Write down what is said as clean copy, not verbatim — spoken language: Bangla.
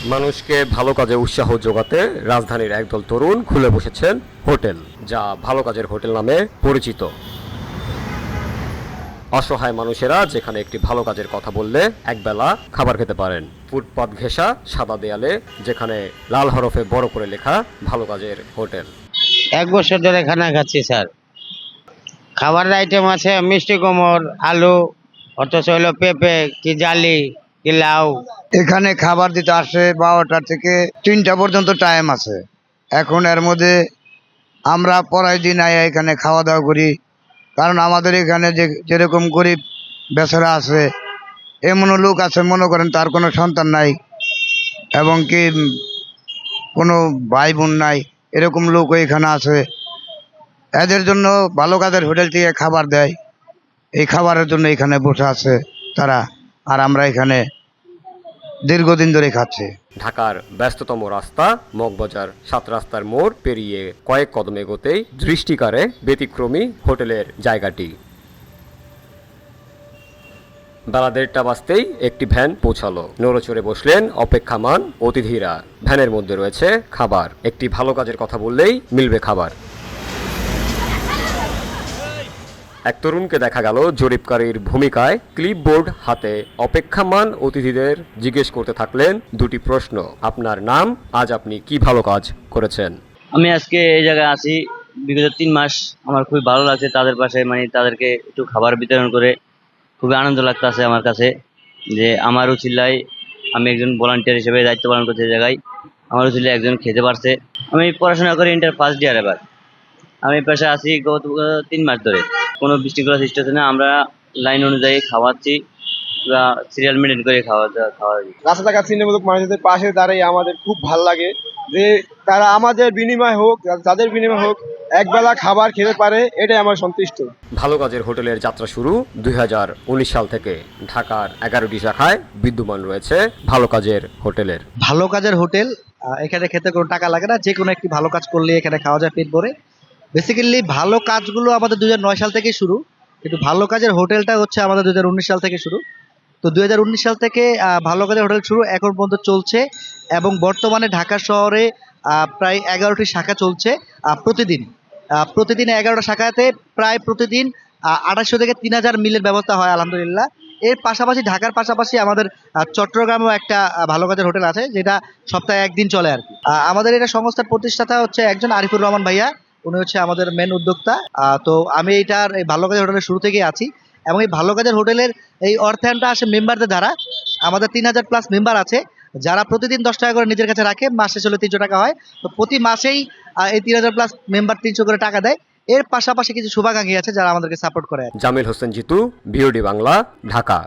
মানুষকে ভালো কাজে উৎসাহ যোগাতে রাজধানীর একদল তরুণ খুলে বসেছেন হোটেল, যা ভালো কাজের হোটেল নামে পরিচিত। অসহায় মানুষেরা যেখানে একটি ভালো কাজের কথা বললে একবেলা খাবার খেতে পারেন। ফুটপাত ঘেঁষা সাদা দেয়ালে যেখানে লাল হরফে বড় করে লেখা ভালো কাজের হোটেল। 1 বছর ধরে খানা খাচ্ছি স্যার। খাবারের আইটেম আছে মিষ্টি কুমড়, আলু, অথচ হলো পেঁপে, কি জালি, কি লাউ। এখানে খাবার দিতে আসে 12টা থেকে 3টা পর্যন্ত টাইম আছে। এখন এর মধ্যে আমরা পরাই দিন আয়া এখানে খাওয়া দাওয়া করি, কারণ আমাদের এখানে যেরকম গরিব বেচারা আছে, এমনও লোক আছে মনে করেন তার কোনো সন্তান নাই এবং কি কোনো ভাই বোন নাই, এরকম লোকও এখানে আছে। এদের জন্য ভালো কাজের হোটেল থেকে খাবার দেয়, এই খাবারের জন্য এখানে বসে আছে তারা, আর আমরা এখানে দীর্ঘদিন ধরে খাচ্ছি। ঢাকার ব্যস্ততম রাস্তা মগবাজার 7 রাস্তার মোড় পেরিয়ে কয়েক কদম এগোতেই দৃষ্টি কাড়ে ব্যতিক্রমী হোটেলের জায়গাটি। বেলা 1:30 বাজতেই একটি ভ্যান পৌঁছালো। নড়েচড়ে বসলেন অপেক্ষামান অতিথিরা। ভ্যানের মধ্যে রয়েছে খাবার। একটি ভালো কাজের কথা বললেই মিলবে খাবার। এক তরুণকে দেখা গেল জরিপকারীর ভূমিকায় ক্লিপবোর্ড হাতে অপেক্ষামান অতিথিদের জিজ্ঞেস করতে থাকলেন দুটি প্রশ্ন। আপনার নাম, আজ আপনি কি ভালো কাজ করেছেন? আমি আজকে এই জায়গায় আছি বিগত 3 মাস। আমার খুবই ভালো লাগছে তাদের পাশে, মানে তাদেরকে একটু খাবার বিতরণ করে খুবই আনন্দ লাগতেছে আমার কাছে, যে আমার উচিলায় আমি একজন ভলান্টিয়ার হিসেবে দায়িত্ব পালন করতে এই জায়গায়। আমার উচিলায় একজন খেতে পারছে। আমি পড়াশোনা করি ইন্টার ফার্স্ট ইয়ার। এবার আমি পাশে আছি গত 3 মাস ধরে। কোনো বৃষ্টিগুলো সৃষ্টি হচ্ছে না, আমরা লাইন অনুযায়ী খাওয়াচ্ছি, সিরিয়াল মেনটেন করে খাওয়া রাস্তা থাকা চিহ্নমূলক মানুষদের পাশে দাঁড়িয়ে আমাদের খুব ভাল লাগে যে তারা আমাদের বিনিময় হোক, যাদের বিনিময় হোক, একবেলা খাবার খেতে পারে, এটাই আমার সন্তুষ্ট। ভালো কাজের হোটেলের যাত্রা শুরু 2019 সাল থেকে। ঢাকার 11টি শাখায় বিদ্যমান রয়েছে ভালো কাজের হোটেলের। ভালো কাজের হোটেল, এখানে খেতে কোনো টাকা লাগে না, যে কোনো একটি ভালো কাজ করলে এখানে খাওয়া যায় পেট ভরে। বেসিক্যালি ভালো কাজগুলো আমাদের 2009 সাল থেকে শুরু, কিন্তু ভালো কাজের হোটেলটা হচ্ছে আমাদের 2019 সাল থেকে শুরু। তো 2019 সাল থেকে ভালো কাজের হোটেল শুরু, এখন পর্যন্ত চলছে। এবং বর্তমানে ঢাকা শহরে প্রায় 11টি শাখা চলছে। প্রতিদিন 11টা শাখাতে প্রায় প্রতিদিন 2800 থেকে 3000 মিলের ব্যবস্থা হয় আলহামদুলিল্লাহ। এর পাশাপাশি ঢাকার পাশাপাশি আমাদের চট্টগ্রামেও একটা ভালো কাজের হোটেল আছে, যেটা সপ্তাহে একদিন চলে আর কি। আমাদের এটা সংস্থার প্রতিষ্ঠাতা হচ্ছে একজন আরিফুর রহমান ভাইয়া, উনি হচ্ছে আমাদের মেন উদ্যোক্তা। তো আমি এই ভালো কাজের হোটেলের শুরু থেকেই আছি, এবং এই ভালো কাজের হোটেলের এই অর্থায়নটা আসে মেম্বারদের দ্বারা। আমাদের 3000+ মেম্বার আছে, যারা প্রতিদিন 10 টাকা করে নিজের কাছে রাখে। মাসে চলে 300 টাকা হয়। তো প্রতি মাসেই এই 3000+ মেম্বার 300 করে টাকা দেয়। এর পাশাপাশি কিছু শুভাকাঙ্ক্ষী আছে যারা আমাদেরকে সাপোর্ট করে। জামিল হোসেন জিতু, ভিওডি বাংলা, ঢাকা।